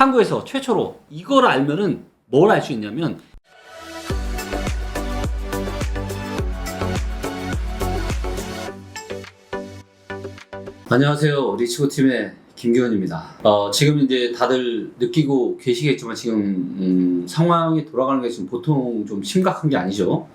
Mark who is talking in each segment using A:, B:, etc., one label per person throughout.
A: 한국에서 최초로 이걸 알면은 뭘 알 수 있냐면, 안녕하세요. 리치고 팀의 김기현입니다. 지금 이제 다들 느끼고 계시겠지만 지금 상황이 돌아가는 게 지금 보통 좀 심각한 게 아니죠.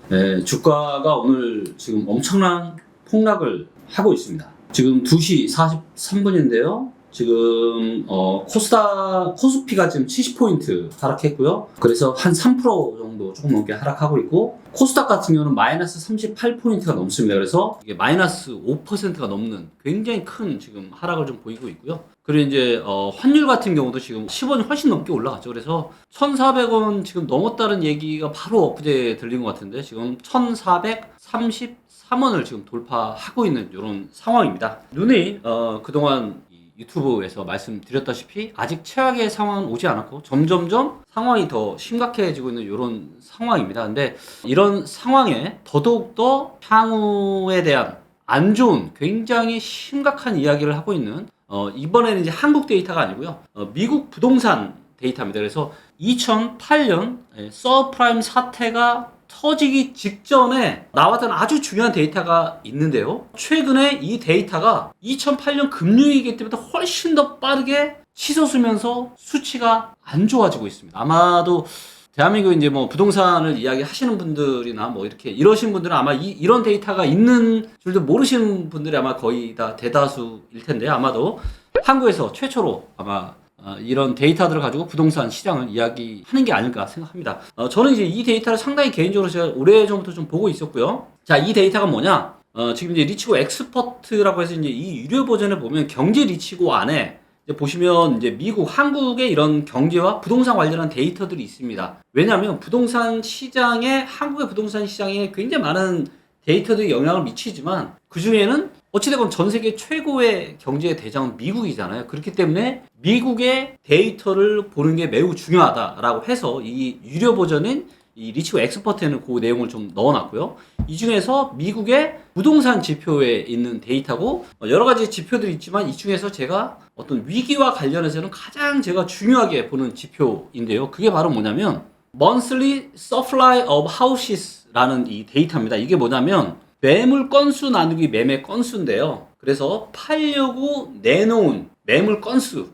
A: 주가가 오늘 지금 엄청난 폭락을 하고 있습니다. 지금 2시 43분인데요. 지금 코스피가 지금 70포인트 하락했고요. 그래서 한 3% 정도 조금 넘게 하락하고 있고, 코스닥 같은 경우는 마이너스 38포인트가 넘습니다. 그래서 이게 마이너스 5%가 넘는 굉장히 큰 지금 하락을 좀 보이고 있고요. 그리고 이제 환율 같은 경우도 지금 10원이 훨씬 넘게 올라갔죠. 그래서 1,400원 지금 넘었다는 얘기가 바로 엊그제 들린 것 같은데, 지금 1,433원을 지금 돌파하고 있는 이런 상황입니다. 눈이 그동안 유튜브에서 말씀드렸다시피 아직 최악의 상황은 오지 않았고 점점점 상황이 더 심각해지고 있는 이런 상황입니다. 근데 이런 상황에 더더욱더 향후에 대한 안 좋은 굉장히 심각한 이야기를 하고 있는 이번에는 이제 한국 데이터가 아니고요. 미국 부동산 데이터입니다. 그래서 2008년 서브프라임 사태가 터지기 직전에 나왔던 아주 중요한 데이터가 있는데요. 최근에 이 데이터가 2008년 금융위기 때보다 훨씬 더 빠르게 치솟으면서 수치가 안 좋아지고 있습니다. 아마도 대한민국 이제 뭐 부동산을 이야기하시는 분들이나 뭐 이렇게 이러신 분들은 아마 이런 데이터가 있는 줄도 모르시는 분들이 아마 거의 다 대다수일 텐데, 아마도 한국에서 최초로 아마 이런 데이터들을 가지고 부동산 시장을 이야기하는 게 아닐까 생각합니다. 저는 이제 이 데이터를 상당히 개인적으로 제가 오래전부터 좀 보고 있었고요. 자, 이 데이터가 뭐냐? 지금 이제 리치고 엑스퍼트라고 해서 이제 이 유료 버전에 보면 경제 리치고 안에 이제 보시면 이제 미국, 한국의 이런 경제와 부동산 관련한 데이터들이 있습니다. 왜냐하면 부동산 시장에, 한국의 부동산 시장에 굉장히 많은 데이터들이 영향을 미치지만 그 중에는 어찌되건 전 세계 최고의 경제 대장은 미국이잖아요. 그렇기 때문에 미국의 데이터를 보는 게 매우 중요하다라고 해서 이 유료 버전인 이 리치고 엑스퍼트에는 그 내용을 좀 넣어놨고요. 이 중에서 미국의 부동산 지표에 있는 데이터고, 여러 가지 지표들이 있지만 이 중에서 제가 어떤 위기와 관련해서는 가장 제가 중요하게 보는 지표인데요. 그게 바로 뭐냐면 Monthly Supply of Houses라는 이 데이터입니다. 이게 뭐냐면 매물 건수 나누기 매매 건수인데요. 그래서 팔려고 내놓은 매물 건수,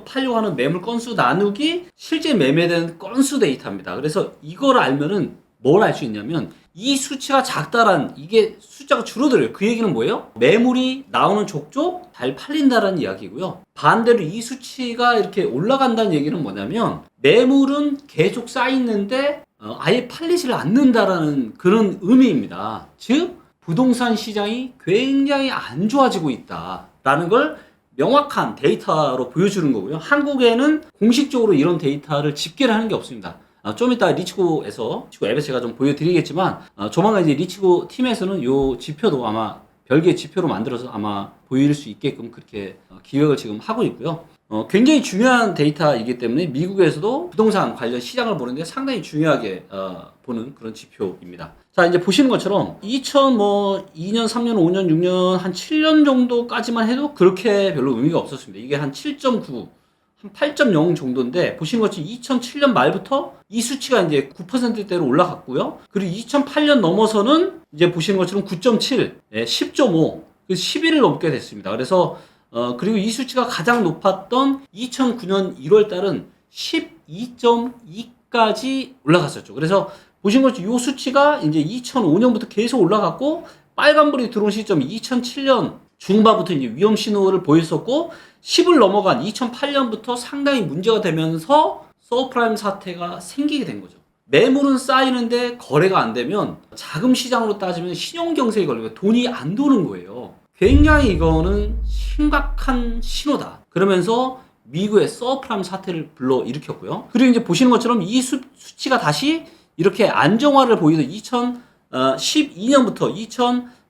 A: 팔려고 하는 매물 건수 나누기 실제 매매된 건수 데이터입니다. 그래서 이걸 알면은 뭘 알 수 있냐면, 이 수치가 작다란, 이게 숫자가 줄어들어요. 그 얘기는 뭐예요? 매물이 나오는 족족 잘 팔린다라는 이야기고요. 반대로 이 수치가 이렇게 올라간다는 얘기는 뭐냐면, 매물은 계속 쌓이는데 아예 팔리질 않는다라는 그런 의미입니다. 즉, 부동산 시장이 굉장히 안 좋아지고 있다라는 걸 명확한 데이터로 보여주는 거고요. 한국에는 공식적으로 이런 데이터를 집계를 하는 게 없습니다. 좀 이따 리치고 앱에서 제가 좀 보여드리겠지만, 조만간 이제 리치고 팀에서는 이 지표도 아마 별개의 지표로 만들어서 아마 보일 수 있게끔 그렇게 기획을 지금 하고 있고요. 굉장히 중요한 데이터이기 때문에 미국에서도 부동산 관련 시장을 보는데 상당히 중요하게 보는 그런 지표입니다. 자, 이제 보시는 것처럼 2002년, 3년, 5년, 6년, 한 7년 정도까지만 해도 그렇게 별로 의미가 없었습니다. 이게 한 7.9, 한 8.0 정도인데, 보시는 것처럼 2007년 말부터 이 수치가 이제 9%대로 올라갔고요. 그리고 2008년 넘어서는 이제 보시는 것처럼 9.7, 10.5, 11을 넘게 됐습니다. 그래서 그리고 이 수치가 가장 높았던 2009년 1월 달은 12.2까지 올라갔었죠. 그래서 보신 것처럼 이 수치가 이제 2005년부터 계속 올라갔고, 빨간불이 들어온 시점 2007년 중반부터 이제 위험 신호를 보였었고, 10을 넘어간 2008년부터 상당히 문제가 되면서 서브프라임 사태가 생기게 된 거죠. 매물은 쌓이는데 거래가 안 되면 자금 시장으로 따지면 신용경색이 걸리고 돈이 안 도는 거예요. 굉장히 이거는 심각한 신호다. 그러면서 미국의 서브프라임 사태를 불러일으켰고요. 그리고 이제 보시는 것처럼 이 수치가 다시 이렇게 안정화를 보이던 2012년부터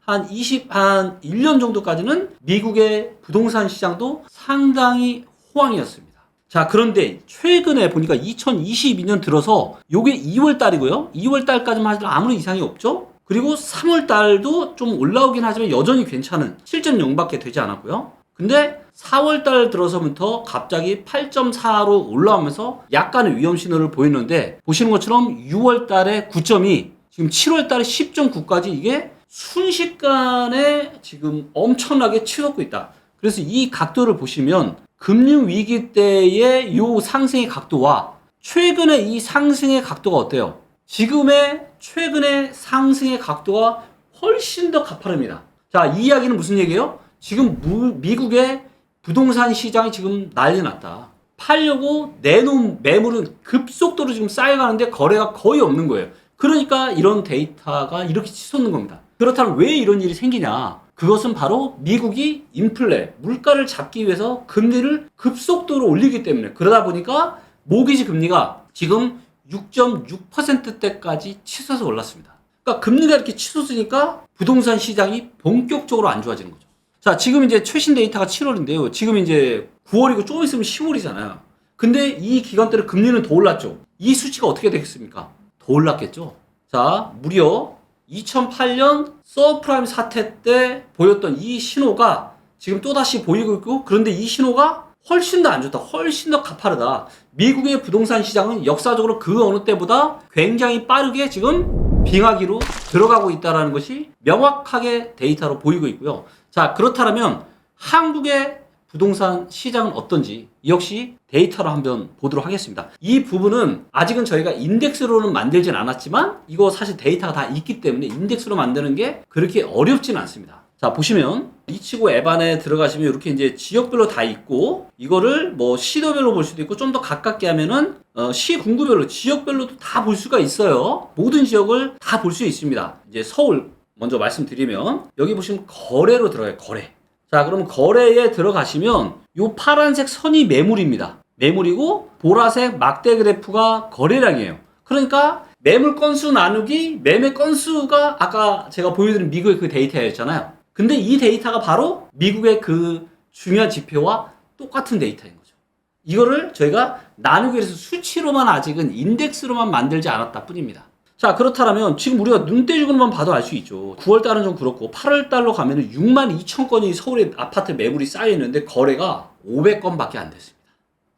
A: 21년 정도까지는 미국의 부동산 시장도 상당히 호황이었습니다. 자, 그런데 최근에 보니까 2022년 들어서 요게 2월 달이고요. 2월 달까지만 하더라도 아무런 이상이 없죠? 그리고 3월 달도 좀 올라오긴 하지만 여전히 괜찮은 7.0밖에 되지 않았고요. 근데 4월달 들어서부터 갑자기 8.4로 올라오면서 약간의 위험 신호를 보이는데 보시는 것처럼 6월달에 9.2, 지금 7월달에 10.9까지 이게 순식간에 지금 엄청나게 치솟고 있다. 그래서 이 각도를 보시면 금융위기 때의 요 상승의 각도와 최근의 이 상승의 각도가 어때요? 지금의 최근의 상승의 각도가 훨씬 더 가파릅니다. 자, 이 이야기는 무슨 얘기예요? 지금 미국의 부동산 시장이 지금 난리 났다. 팔려고 내놓은 매물은 급속도로 지금 쌓여가는데 거래가 거의 없는 거예요. 그러니까 이런 데이터가 이렇게 치솟는 겁니다. 그렇다면 왜 이런 일이 생기냐? 그것은 바로 미국이 인플레, 물가를 잡기 위해서 금리를 급속도로 올리기 때문에, 그러다 보니까 모기지 금리가 지금 6.6%대까지 치솟아 올랐습니다. 그러니까 금리가 이렇게 치솟으니까 부동산 시장이 본격적으로 안 좋아지는 거죠. 자, 지금 이제 최신 데이터가 7월인데요. 지금 이제 9월이고 조금 있으면 10월이잖아요. 근데 이 기간대로 금리는 더 올랐죠. 이 수치가 어떻게 되겠습니까? 더 올랐겠죠. 자, 무려 2008년 서프라임 사태 때 보였던 이 신호가 지금 또다시 보이고 있고, 그런데 이 신호가 훨씬 더 안 좋다. 훨씬 더 가파르다. 미국의 부동산 시장은 역사적으로 그 어느 때보다 굉장히 빠르게 지금 빙하기로 들어가고 있다는 것이 명확하게 데이터로 보이고 있고요. 자, 그렇다면 한국의 부동산 시장은 어떤지 역시 데이터로 한번 보도록 하겠습니다. 이 부분은 아직은 저희가 인덱스로는 만들진 않았지만 이거 사실 데이터가 다 있기 때문에 인덱스로 만드는 게 그렇게 어렵진 않습니다. 자, 보시면 리치고 앱 안에 들어가시면 이렇게 이제 지역별로 다 있고, 이거를 뭐 시도별로 볼 수도 있고, 좀 더 가깝게 하면은 시 군구별로 지역별로도 다 볼 수가 있어요. 모든 지역을 다 볼 수 있습니다. 이제 서울 먼저 말씀드리면 여기 보시면 거래로 들어가요. 거래. 자, 그럼 거래에 들어가시면 요 파란색 선이 매물입니다. 매물이고 보라색 막대 그래프가 거래량이에요. 그러니까 매물 건수 나누기 매매 건수가 아까 제가 보여드린 미국의 그 데이터였잖아요. 근데 이 데이터가 바로 미국의 그 중요한 지표와 똑같은 데이터인 거죠. 이거를 저희가 나누기 위해서 수치로만 아직은 인덱스로만 만들지 않았다 뿐입니다. 자, 그렇다면 지금 우리가 눈대중으로만 봐도 알 수 있죠. 9월달은 좀 그렇고 8월달로 가면은 62,000건이 서울에 아파트 매물이 쌓여 있는데 거래가 500건밖에 안 됐습니다.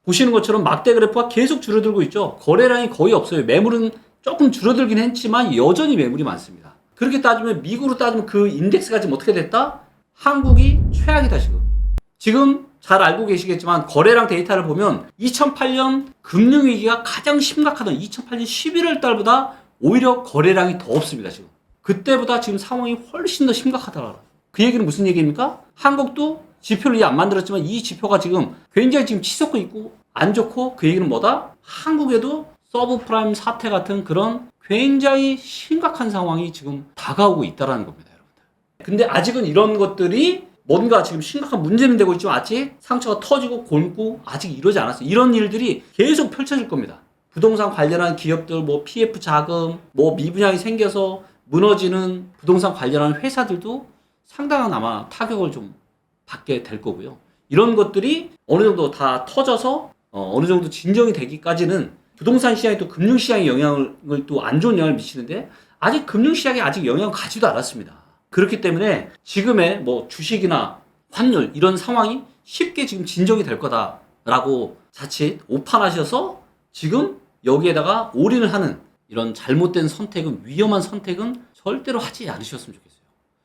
A: 보시는 것처럼 막대 그래프가 계속 줄어들고 있죠. 거래량이 거의 없어요. 매물은 조금 줄어들긴 했지만 여전히 매물이 많습니다. 그렇게 따지면 미국으로 따지면 그 인덱스가 지금 어떻게 됐다? 한국이 최악이다 지금. 지금 잘 알고 계시겠지만 거래량 데이터를 보면 2008년 금융위기가 가장 심각하던 2008년 11월 달보다 오히려 거래량이 더 없습니다 지금. 그때보다 지금 상황이 훨씬 더 심각하다라. 그 얘기는 무슨 얘기입니까? 한국도 지표를 안 만들었지만 이 지표가 지금 굉장히 지금 치솟고 있고 안 좋고, 그 얘기는 뭐다? 한국에도 서브프라임 사태 같은 그런 굉장히 심각한 상황이 지금 다가오고 있다는 겁니다, 여러분들. 근데 아직은 이런 것들이 뭔가 지금 심각한 문제는 되고 있지만 아직 상처가 터지고 곪고 아직 이러지 않았어요. 이런 일들이 계속 펼쳐질 겁니다. 부동산 관련한 기업들, 뭐 PF 자금, 뭐 미분양이 생겨서 무너지는 부동산 관련한 회사들도 상당한 아마 타격을 좀 받게 될 거고요. 이런 것들이 어느 정도 다 터져서 어느 정도 진정이 되기까지는 부동산 시장이 또 금융시장에 영향을 또 안 좋은 영향을 미치는데 아직 금융시장에 아직 영향을 가지도 않았습니다. 그렇기 때문에 지금의 뭐 주식이나 환율 이런 상황이 쉽게 지금 진정이 될 거다라고 자칫 오판하셔서 지금 여기에다가 올인을 하는 이런 잘못된 선택은, 위험한 선택은 절대로 하지 않으셨으면 좋겠어요.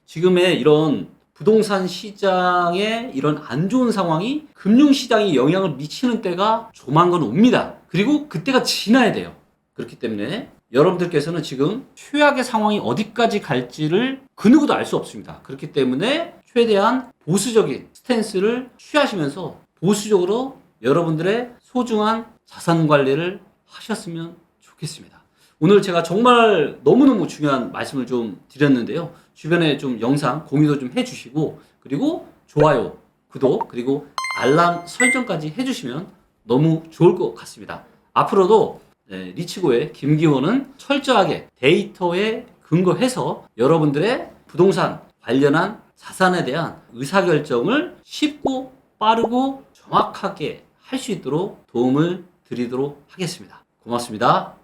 A: 지금의 이런 부동산 시장의 이런 안 좋은 상황이 금융시장에 영향을 미치는 때가 조만간 옵니다. 그리고 그때가 지나야 돼요. 그렇기 때문에 여러분들께서는 지금 최악의 상황이 어디까지 갈지를 그 누구도 알 수 없습니다. 그렇기 때문에 최대한 보수적인 스탠스를 취하시면서 보수적으로 여러분들의 소중한 자산 관리를 하셨으면 좋겠습니다. 오늘 제가 정말 너무너무 중요한 말씀을 좀 드렸는데요. 주변에 좀 영상 공유도 좀 해주시고, 그리고 좋아요, 구독, 그리고 알람 설정까지 해주시면 너무 좋을 것 같습니다. 앞으로도 리치고의 김기호는 철저하게 데이터에 근거해서 여러분들의 부동산 관련한 자산에 대한 의사결정을 쉽고 빠르고 정확하게 할 수 있도록 도움을 드리도록 하겠습니다. 고맙습니다.